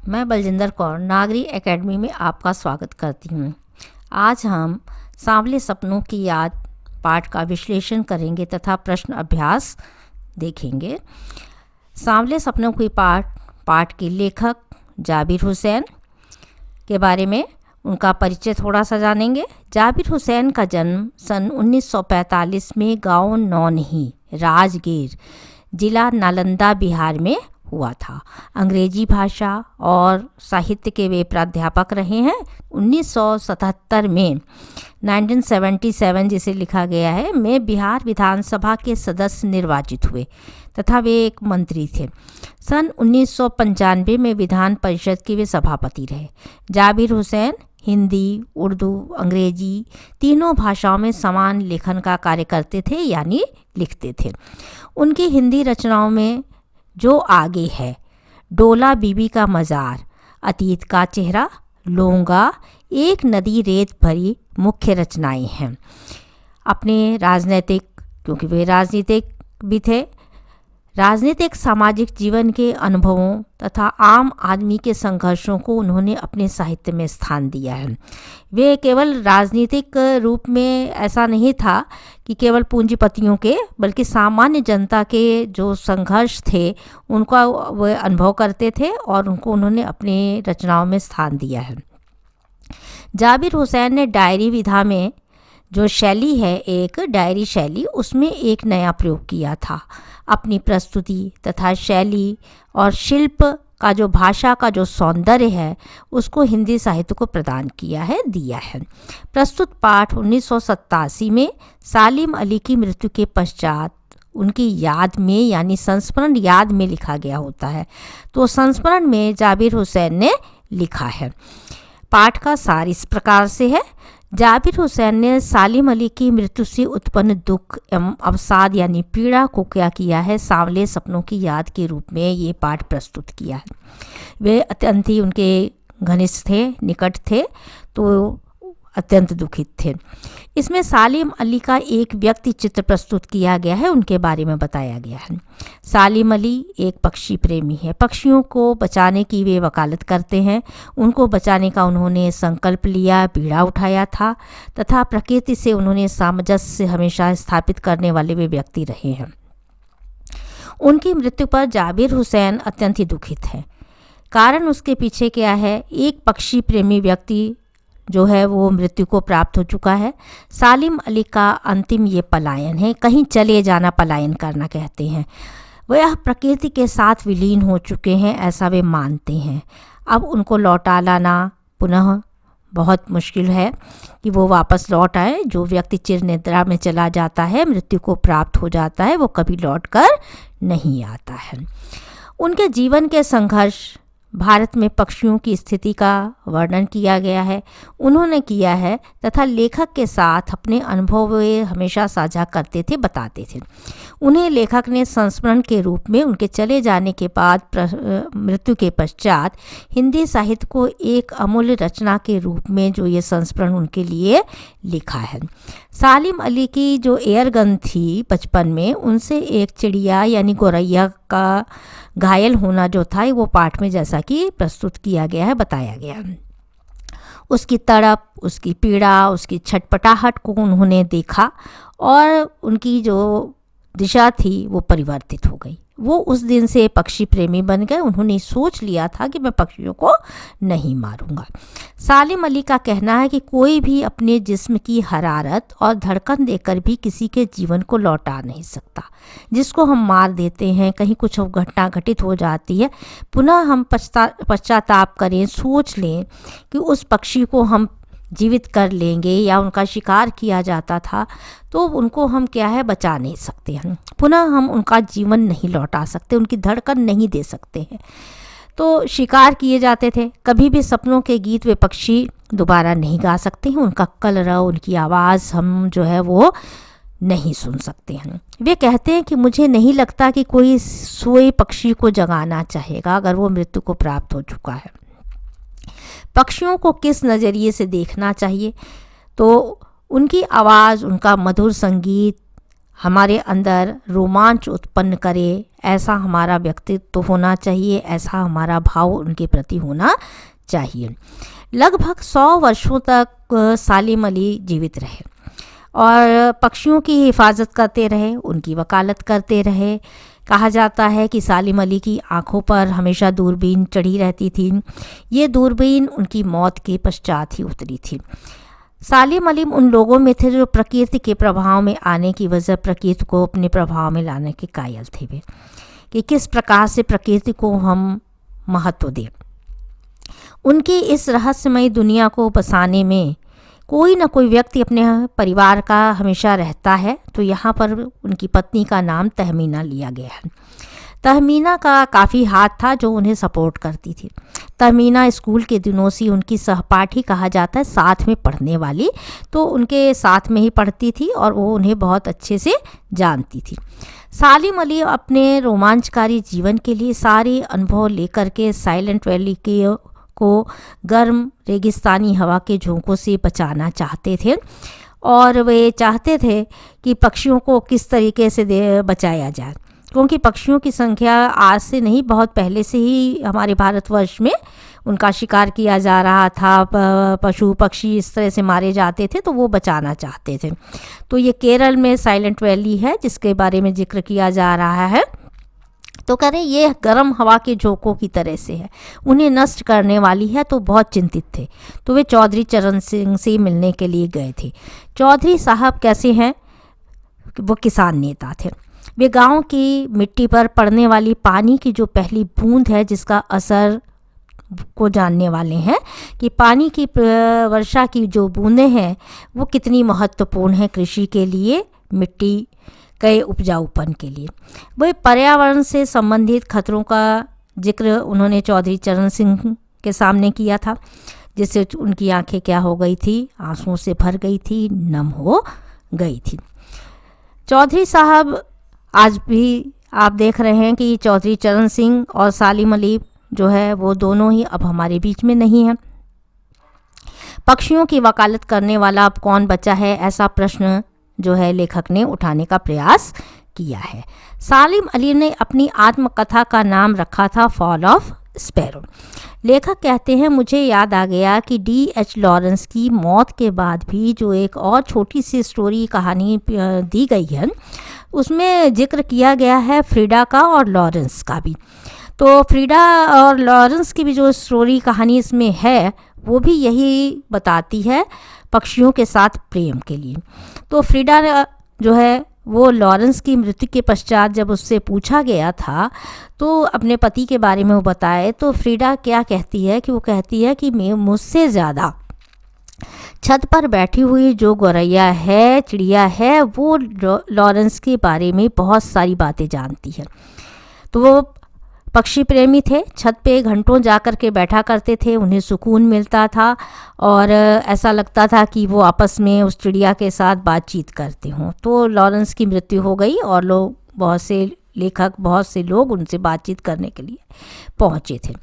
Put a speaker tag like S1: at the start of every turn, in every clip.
S1: मैं बलजिंदर कौर नागरी एकेडमी में आपका स्वागत करती हूँ। आज हम सांवले सपनों की याद पाठ का विश्लेषण करेंगे तथा प्रश्न अभ्यास देखेंगे। सांवले सपनों की पाठ के लेखक जाबिर हुसैन के बारे में उनका परिचय थोड़ा सा जानेंगे। जाबिर हुसैन का जन्म सन 1945 में गांव नौनही, राजगीर, जिला नालंदा, बिहार में हुआ था। अंग्रेजी भाषा और साहित्य के वे प्राध्यापक रहे हैं। 1977 में 1977 जिसे लिखा गया है में बिहार विधानसभा के सदस्य निर्वाचित हुए तथा वे एक मंत्री थे। सन 1995 में विधान परिषद के वे सभापति रहे। जाबिर हुसैन हिंदी, उर्दू, अंग्रेजी तीनों भाषाओं में समान लेखन का कार्य करते थे, यानी लिखते थे। उनकी हिंदी रचनाओं में जो आगे है, डोला बीबी का मज़ार, अतीत का चेहरा, लोंगा, एक नदी रेत भरी मुख्य रचनाएं हैं। अपने राजनीतिक, क्योंकि वे राजनीतिक भी थे, राजनीतिक सामाजिक जीवन के अनुभवों तथा आम आदमी के संघर्षों को उन्होंने अपने साहित्य में स्थान दिया है। वे केवल राजनीतिक रूप में ऐसा नहीं था कि केवल पूंजीपतियों के, बल्कि सामान्य जनता के जो संघर्ष थे उनका वे अनुभव करते थे और उनको उन्होंने अपने रचनाओं में स्थान दिया है। जाबिर हुसैन ने डायरी विधा में जो शैली है, एक डायरी शैली, उसमें एक नया प्रयोग किया था। अपनी प्रस्तुति तथा शैली और शिल्प का जो भाषा का जो सौंदर्य है उसको हिंदी साहित्य को प्रदान किया है, दिया है। प्रस्तुत पाठ 1987 में सालिम अली की मृत्यु के पश्चात उनकी याद में, यानी संस्मरण याद में लिखा गया होता है। तो संस्मरण में जाबिर हुसैन ने लिखा है। पाठ का सार इस प्रकार से है। जाबिर हुसैन ने सालिम अली की मृत्यु से उत्पन्न दुख एवं अवसाद यानी पीड़ा को क्या किया है, सांवले सपनों की याद के रूप में ये पाठ प्रस्तुत किया है। वे अत्यंत ही उनके घनिष्ठ थे, निकट थे, तो अत्यंत दुखित थे। इसमें सालिम अली का एक व्यक्ति चित्र प्रस्तुत किया गया है, उनके बारे में बताया गया है। सालिम अली एक पक्षी प्रेमी है। पक्षियों को बचाने की वे वकालत करते हैं। उनको बचाने का उन्होंने संकल्प लिया, बीड़ा उठाया था तथा प्रकृति से उन्होंने सामंजस्य हमेशा स्थापित करने वाले वे व्यक्ति रहे हैं। उनकी मृत्यु पर जाबिर हुसैन अत्यंत ही दुखित है। कारण उसके पीछे क्या है, एक पक्षी प्रेमी व्यक्ति जो है वो मृत्यु को प्राप्त हो चुका है। सालिम अली का अंतिम ये पलायन है, कहीं चले जाना, पलायन करना कहते हैं। वह प्रकृति के साथ विलीन हो चुके हैं, ऐसा वे मानते हैं। अब उनको लौटा लाना पुनः बहुत मुश्किल है कि वो वापस लौट आए। जो व्यक्ति चिर निद्रा में चला जाता है, मृत्यु को प्राप्त हो जाता है, वो कभी लौट कर नहीं आता है। उनके जीवन के संघर्ष, भारत में पक्षियों की स्थिति का वर्णन किया गया है, उन्होंने किया है तथा लेखक के साथ अपने अनुभव वे हमेशा साझा करते थे, बताते थे। उन्हें लेखक ने संस्मरण के रूप में उनके चले जाने के बाद मृत्यु के पश्चात हिंदी साहित्य को एक अमूल्य रचना के रूप में जो ये संस्मरण उनके लिए लिखा है। सालिम अली की जो एयरगन थी बचपन में, उनसे एक चिड़िया यानी गोरैया का घायल होना जो था वो पाठ में जैसा कि प्रस्तुत किया गया है, बताया गया है। उसकी तड़प, उसकी पीड़ा, उसकी छटपटाहट को उन्होंने देखा और उनकी जो दिशा थी वो परिवर्तित हो गई। वो उस दिन से पक्षी प्रेमी बन गए। उन्होंने सोच लिया था कि मैं पक्षियों को नहीं मारूंगा। सालिम अली का कहना है कि कोई भी अपने जिस्म की हरारत और धड़कन देकर भी किसी के जीवन को लौटा नहीं सकता। जिसको हम मार देते हैं, कहीं कुछ घटना घटित हो जाती है, पुनः हम पश्चाताप करें, सोच लें कि उस पक्षी को हम जीवित कर लेंगे या उनका शिकार किया जाता था, तो उनको हम क्या है, बचा नहीं सकते हैं। पुनः हम उनका जीवन नहीं लौटा सकते, उनकी धड़कन नहीं दे सकते हैं। तो शिकार किए जाते थे। कभी भी सपनों के गीत वे पक्षी दोबारा नहीं गा सकते हैं। उनका कलरव, उनकी आवाज़ हम जो है वो नहीं सुन सकते हैं। वे कहते हैं कि मुझे नहीं लगता कि कोई सोए पक्षी को जगाना चाहेगा अगर वो मृत्यु को प्राप्त हो चुका है। पक्षियों को किस नज़रिए से देखना चाहिए, तो उनकी आवाज़, उनका मधुर संगीत हमारे अंदर रोमांच उत्पन्न करे, ऐसा हमारा व्यक्तित्व होना चाहिए, ऐसा हमारा भाव उनके प्रति होना चाहिए। लगभग 100 वर्षों तक सालिम अली जीवित रहे और पक्षियों की हिफाजत करते रहे, उनकी वकालत करते रहे। कहा जाता है कि सालिम अली की आंखों पर हमेशा दूरबीन चढ़ी रहती थी। ये दूरबीन उनकी मौत के पश्चात ही उतरी थी। सालिम अली उन लोगों में थे जो प्रकृति के प्रभाव में आने की वजह प्रकृति को अपने प्रभाव में लाने के कायल थे वे, कि किस प्रकार से प्रकृति को हम महत्व दें। उनकी इस रहस्यमयी दुनिया को बसाने में कोई ना कोई व्यक्ति अपने परिवार का हमेशा रहता है, तो यहाँ पर उनकी पत्नी का नाम तहमीना लिया गया है। तहमीना का काफ़ी हाथ था जो उन्हें सपोर्ट करती थी। तहमीना स्कूल के दिनों से उनकी सहपाठी कहा जाता है, साथ में पढ़ने वाली, तो उनके साथ में ही पढ़ती थी और वो उन्हें बहुत अच्छे से जानती थी। सालिम अली अपने रोमांचकारी जीवन के लिए सारे अनुभव लेकर के साइलेंट वैली को गर्म रेगिस्तानी हवा के झोंकों से बचाना चाहते थे और वे चाहते थे कि पक्षियों को किस तरीके से बचाया जाए, क्योंकि पक्षियों की संख्या आज से नहीं, बहुत पहले से ही हमारे भारतवर्ष में उनका शिकार किया जा रहा था। पशु पक्षी इस तरह से मारे जाते थे, तो वो बचाना चाहते थे। तो ये केरल में साइलेंट वैली है जिसके बारे में जिक्र किया जा रहा है। तो कह रहे ये गर्म हवा के झोंकों की तरह से है, उन्हें नष्ट करने वाली है, तो बहुत चिंतित थे। तो वे चौधरी चरण सिंह से मिलने के लिए गए थे। चौधरी साहब कैसे हैं? वो किसान नेता थे। वे गांव की मिट्टी पर पड़ने वाली पानी की जो पहली बूंद है जिसका असर को जानने वाले हैं, कि पानी की वर्षा की जो बूंदें हैं वो कितनी महत्वपूर्ण है कृषि के लिए, मिट्टी के उपजाऊपन के लिए। वह पर्यावरण से संबंधित खतरों का जिक्र उन्होंने चौधरी चरण सिंह के सामने किया था, जिससे उनकी आंखें क्या हो गई थी, आंसुओं से भर गई थी, नम हो गई थी। चौधरी साहब आज भी आप देख रहे हैं कि चौधरी चरण सिंह और सालिम अली जो है वो दोनों ही अब हमारे बीच में नहीं हैं। पक्षियों की वकालत करने वाला अब कौन बचा है, ऐसा प्रश्न जो है लेखक ने उठाने का प्रयास किया है। सालिम अली ने अपनी आत्मकथा का नाम रखा था फॉल ऑफ स्पैरो। लेखक कहते हैं, मुझे याद आ गया कि D.H. लॉरेंस की मौत के बाद भी जो एक और छोटी सी स्टोरी कहानी दी गई है, उसमें जिक्र किया गया है फ्रीडा का और लॉरेंस का भी। तो फ्रीडा और लॉरेंस की भी जो स्टोरी कहानी इसमें है वो भी यही बताती है, पक्षियों के साथ प्रेम के लिए। तो फ्रीडा जो है वो लॉरेंस की मृत्यु के पश्चात जब उससे पूछा गया था तो अपने पति के बारे में वो बताए, तो फ्रीडा क्या कहती है कि वो कहती है कि मैं मुझसे ज़्यादा छत पर बैठी हुई जो गौरैया है, चिड़िया है, वो लॉरेंस के बारे में बहुत सारी बातें जानती है। तो वो पक्षी प्रेमी थे, छत पे घंटों जाकर के बैठा करते थे, उन्हें सुकून मिलता था और ऐसा लगता था कि वो आपस में उस चिड़िया के साथ बातचीत करते हों। तो लॉरेंस की मृत्यु हो गई और लोग बहुत से लेखक, बहुत से लोग उनसे बातचीत करने के लिए पहुँचे थे।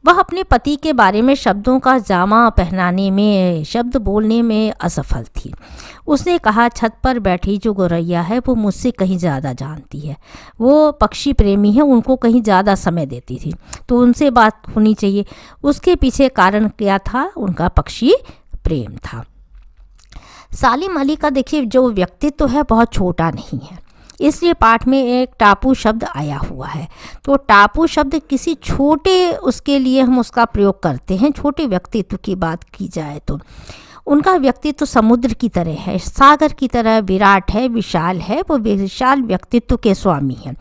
S1: वह अपने पति के बारे में शब्दों का जामा पहनाने में, शब्द बोलने में असफल थी। उसने कहा, छत पर बैठी जो गौरैया है वो मुझसे कहीं ज़्यादा जानती है, वो पक्षी प्रेमी है, उनको कहीं ज़्यादा समय देती थी, तो उनसे बात होनी चाहिए। उसके पीछे कारण क्या था? उनका पक्षी प्रेम था। सालिम अली का देखिए जो व्यक्तित्व है बहुत छोटा नहीं है, इसलिए पाठ में एक टापू शब्द आया हुआ है। तो टापू शब्द किसी छोटे उसके लिए हम उसका प्रयोग करते हैं। छोटे व्यक्तित्व की बात की जाए तो उनका व्यक्तित्व समुद्र की तरह है, सागर की तरह विराट है, विशाल है, वो विशाल व्यक्तित्व के स्वामी हैं।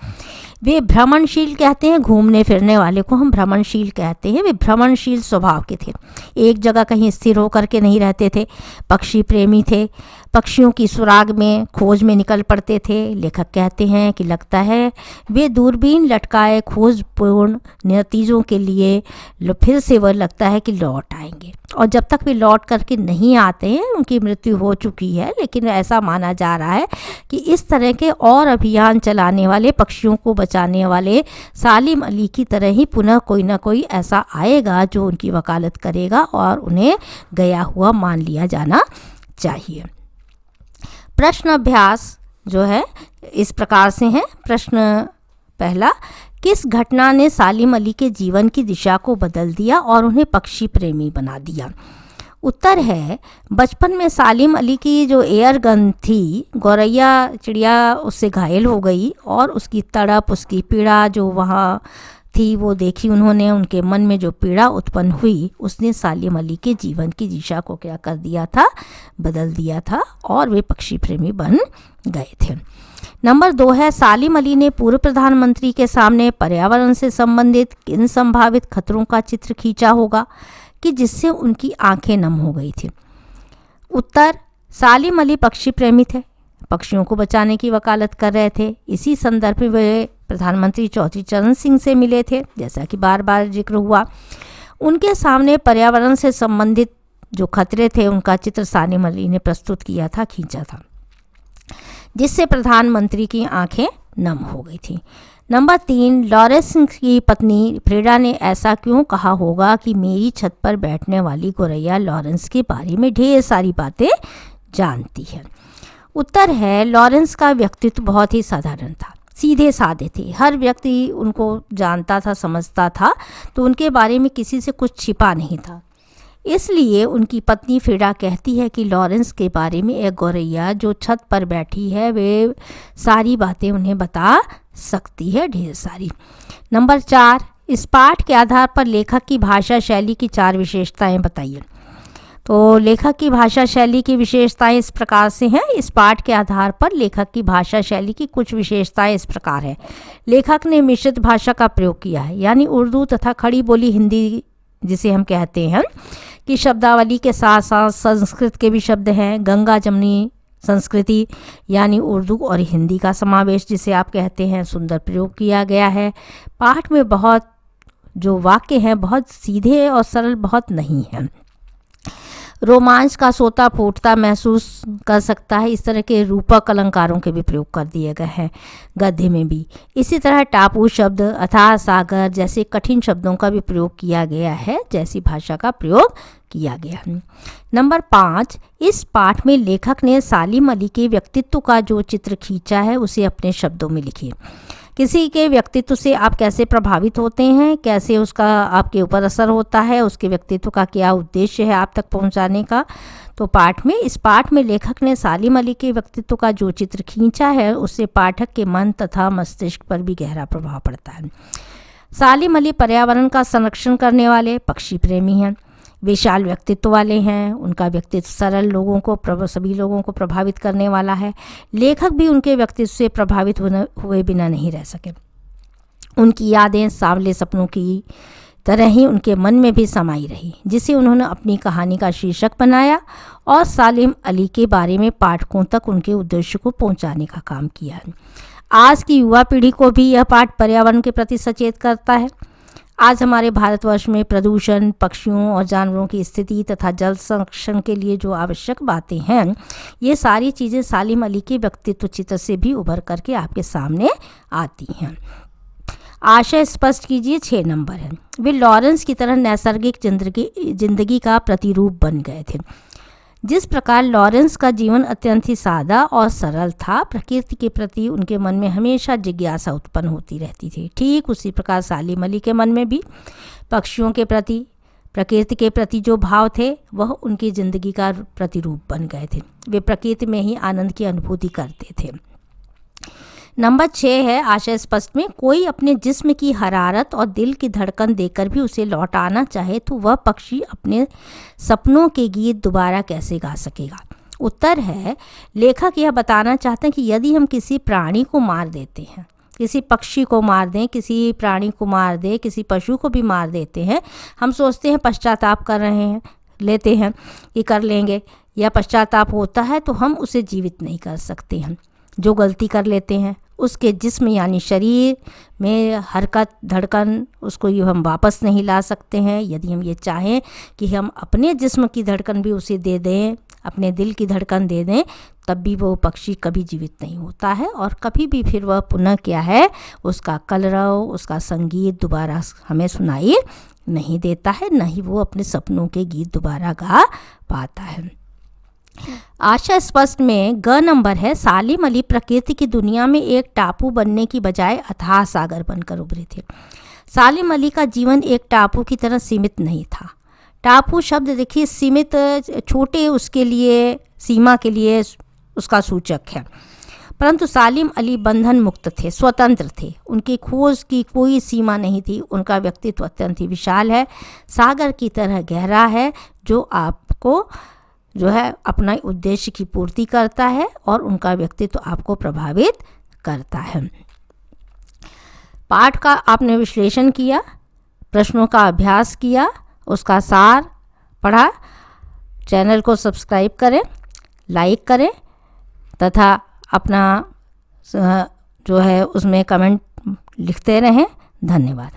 S1: वे भ्रमणशील कहते हैं, घूमने फिरने वाले को हम भ्रमणशील कहते हैं। वे भ्रमणशील स्वभाव के थे, एक जगह कहीं स्थिर होकर के नहीं रहते थे। पक्षी प्रेमी थे, पक्षियों की सुराग में खोज में निकल पड़ते थे। लेखक कहते हैं कि लगता है वे दूरबीन लटकाए खोजपूर्ण नतीजों के लिए फिर से वह लगता है कि लौट आएंगे, और जब तक वे लौट करके नहीं आते हैं उनकी मृत्यु हो चुकी है। लेकिन ऐसा माना जा रहा है कि इस तरह के और अभियान चलाने वाले, पक्षियों को बचाने वाले सालिम अली की तरह ही पुनः कोई ना कोई ऐसा आएगा जो उनकी वकालत करेगा और उन्हें गया हुआ मान लिया जाना चाहिए। प्रश्न अभ्यास जो है इस प्रकार से हैं। प्रश्न पहला, किस घटना ने सालिम अली के जीवन की दिशा को बदल दिया और उन्हें पक्षी प्रेमी बना दिया? उत्तर है, बचपन में सालिम अली की जो एयर गन थी, गौरैया चिड़िया उससे घायल हो गई और उसकी तड़प, उसकी पीड़ा जो वहाँ थी वो देखी उन्होंने। उनके मन में जो पीड़ा उत्पन्न हुई उसने सालिम अली के जीवन की दिशा को क्या कर दिया था, बदल दिया था और वे पक्षी प्रेमी बन गए थे। नंबर 2 है, सालिम अली ने पूर्व प्रधानमंत्री के सामने पर्यावरण से संबंधित किन संभावित खतरों का चित्र खींचा होगा कि जिससे उनकी आंखें नम हो गई थी? उत्तर, सालिम अली पक्षी प्रेमी थे, पक्षियों को बचाने की वकालत कर रहे थे। इसी संदर्भ में वे प्रधानमंत्री चौधरी चरण सिंह से मिले थे, जैसा कि बार बार जिक्र हुआ। उनके सामने पर्यावरण से संबंधित जो खतरे थे उनका चित्र सालिम अली ने प्रस्तुत किया था, खींचा था, जिससे प्रधानमंत्री की आंखें नम हो गई थी। नंबर 3, लॉरेंस की पत्नी फ्रीडा ने ऐसा क्यों कहा होगा कि मेरी छत पर बैठने वाली गौरैया लॉरेंस के बारे में ढेर सारी बातें जानती है? उत्तर है, लॉरेंस का व्यक्तित्व बहुत ही साधारण था, सीधे साधे थे। हर व्यक्ति उनको जानता था, समझता था, तो उनके बारे में किसी से कुछ छिपा नहीं था। इसलिए उनकी पत्नी फ्रीडा कहती है कि लॉरेंस के बारे में एक गौरैया जो छत पर बैठी है वे सारी बातें उन्हें बता सकती है, ढेर सारी। नंबर 4, इस पाठ के आधार पर लेखक की भाषा शैली की 4 विशेषताएं बताइए। तो लेखक की भाषा शैली की विशेषताएं इस प्रकार से हैं। इस पाठ के आधार पर लेखक की भाषा शैली की कुछ विशेषताएं इस प्रकार है। लेखक ने मिश्रित भाषा का प्रयोग किया है, यानी उर्दू तथा खड़ी बोली हिंदी जिसे हम कहते हैं कि शब्दावली के साथ साथ संस्कृत के भी शब्द हैं। गंगा जमुनी संस्कृति यानी उर्दू और हिंदी का समावेश जिसे आप कहते हैं, सुंदर प्रयोग किया गया है। पाठ में बहुत जो वाक्य हैं बहुत सीधे और सरल बहुत नहीं हैं। रोमांच का सोता फूटता महसूस कर सकता है, इस तरह के रूपक अलंकारों के भी प्रयोग कर दिए गए हैं गद्य में भी। इसी तरह टापू शब्द, अथाह सागर जैसे कठिन शब्दों का भी प्रयोग किया गया है, जैसी भाषा का प्रयोग किया गया है। नंबर 5, इस पाठ में लेखक ने सालिम अली के व्यक्तित्व का जो चित्र खींचा है उसे अपने शब्दों में लिखिए। किसी के व्यक्तित्व से आप कैसे प्रभावित होते हैं, कैसे उसका आपके ऊपर असर होता है, उसके व्यक्तित्व का क्या उद्देश्य है आप तक पहुंचाने का। तो इस पाठ में लेखक ने सालिम अली के व्यक्तित्व का जो चित्र खींचा है उससे पाठक के मन तथा मस्तिष्क पर भी गहरा प्रभाव पड़ता है। सालिम अली पर्यावरण का संरक्षण करने वाले पक्षी प्रेमी हैं, विशाल व्यक्तित्व वाले हैं, उनका व्यक्तित्व सरल सभी लोगों को प्रभावित करने वाला है। लेखक भी उनके व्यक्तित्व से प्रभावित हुए बिना नहीं रह सके। उनकी यादें सांवले सपनों की तरह ही उनके मन में भी समाई रही, जिसे उन्होंने अपनी कहानी का शीर्षक बनाया और सालिम अली के बारे में पाठकों तक उनके उद्देश्य को पहुंचाने का काम किया है। आज की युवा पीढ़ी को भी यह पाठ पर्यावरण के प्रति सचेत करता है। आज हमारे भारतवर्ष में प्रदूषण, पक्षियों और जानवरों की स्थिति तथा जल संरक्षण के लिए जो आवश्यक बातें हैं, ये सारी चीज़ें सालिम अली के व्यक्तित्व चित्र से भी उभर करके आपके सामने आती हैं। आशय स्पष्ट कीजिए, 6 नंबर है। वे लॉरेंस की तरह नैसर्गिक जिंदगी का प्रतिरूप बन गए थे। जिस प्रकार लॉरेंस का जीवन अत्यंत ही सादा और सरल था, प्रकृति के प्रति उनके मन में हमेशा जिज्ञासा उत्पन्न होती रहती थी, ठीक उसी प्रकार सालिम अली के मन में भी पक्षियों के प्रति, प्रकृति के प्रति जो भाव थे वह उनकी ज़िंदगी का प्रतिरूप बन गए थे। वे प्रकृति में ही आनंद की अनुभूति करते थे। नंबर 6 है आशय स्पष्ट में, कोई अपने जिस्म की हरारत और दिल की धड़कन देकर भी उसे लौटाना चाहे तो वह पक्षी अपने सपनों के गीत दोबारा कैसे गा सकेगा। उत्तर है, लेखक यह बताना चाहते हैं कि यदि हम किसी प्राणी को मार देते हैं, किसी पक्षी को मार दें, किसी प्राणी को मार दें, किसी पशु को भी मार देते हैं, हम सोचते हैं पश्चाताप कर रहे हैं, लेते हैं कि कर लेंगे या पश्चाताप होता है, तो हम उसे जीवित नहीं कर सकते हैं। जो गलती कर लेते हैं उसके जिस्म यानी शरीर में हरकत, धड़कन, उसको ये हम वापस नहीं ला सकते हैं। यदि हम ये चाहें कि हम अपने जिस्म की धड़कन भी उसे दे दें, अपने दिल की धड़कन दे दें, तब भी वो पक्षी कभी जीवित नहीं होता है और कभी भी फिर वह पुनः क्या है, उसका कलरव, उसका संगीत दोबारा हमें सुनाई नहीं देता है, न ही वो अपने सपनों के गीत दोबारा गा पाता है। आशा स्पष्ट में ग नंबर है, सालिम अली प्रकृति की दुनिया में एक टापू बनने की बजाय अथाह सागर बनकर उभरे थे। सालिम अली का जीवन एक टापू की तरह सीमित नहीं था। टापू शब्द देखिए सीमित, छोटे उसके लिए, सीमा के लिए उसका सूचक है, परंतु सालिम अली बंधन मुक्त थे, स्वतंत्र थे। उनकी खोज की कोई सीमा नहीं थी। उनका व्यक्तित्व अत्यंत ही विशाल है, सागर की तरह गहरा है, जो आपको जो है अपना उद्देश्य की पूर्ति करता है और उनका व्यक्तित्व आपको प्रभावित करता है। पाठ का आपने विश्लेषण किया, प्रश्नों का अभ्यास किया, उसका सार पढ़ा। चैनल को सब्सक्राइब करें, लाइक करें तथा अपना जो है उसमें कमेंट लिखते रहें। धन्यवाद।